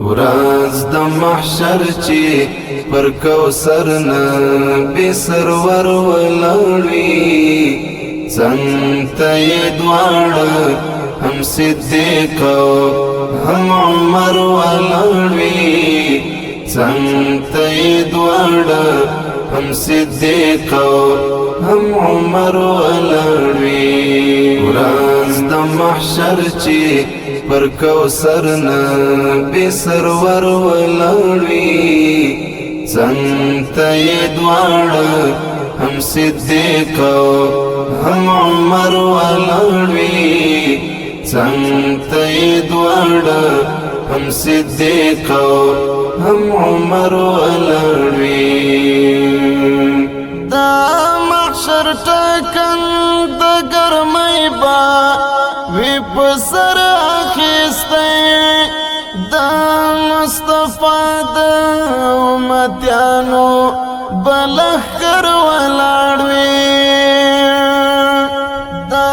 ورځ د محشر چې پر کوثر نبی سرور ولاړوي څنګ ته یې دواړه هم صدیق او هم عمر ولاړوي څنګ ته یې دواړه هم صدیق او هم عمر ولاړوي ورځ د محشر چې پر کوثر نبی سرور ولاړوي څنګ ته یې دواړه هم صدیق او هم عمر ولاړوي څنګ ته یې دواړه هم صدیق او هم عمر ولاړوي دا محشر ټاکند ګرمۍ با وی پسر اخیستی دا مصطفی د امتیانو بلخر ولاړوي دا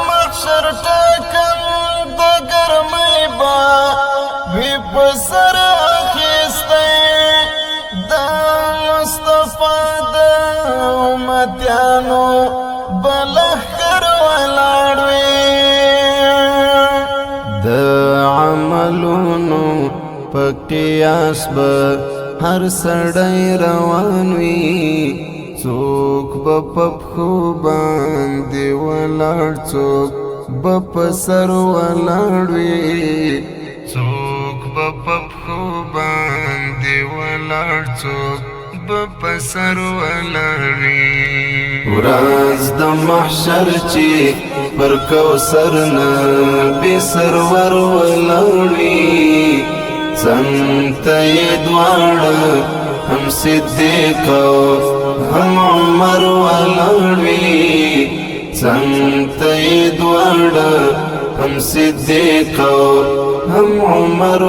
محشر ټاکند ګرمۍ با وی پسر اخیستی دا مصطفی د امتیانو بلخر ولاړوي د عملونو په قیاس به هر سړی روان وي څوک به په پښو باندې ولاړ څوک به په سر ولاړ وي څوک به په پښو باندې ولاړ څوک به په سر ولاړ وي ورځ د محشر چې پر کوثر نبی سرور ولاړوي څنګ ته یې دواړه هم صدیق او هم عمر ولاړوي څنګ ته یې دواړه هم صدیق او هم عمر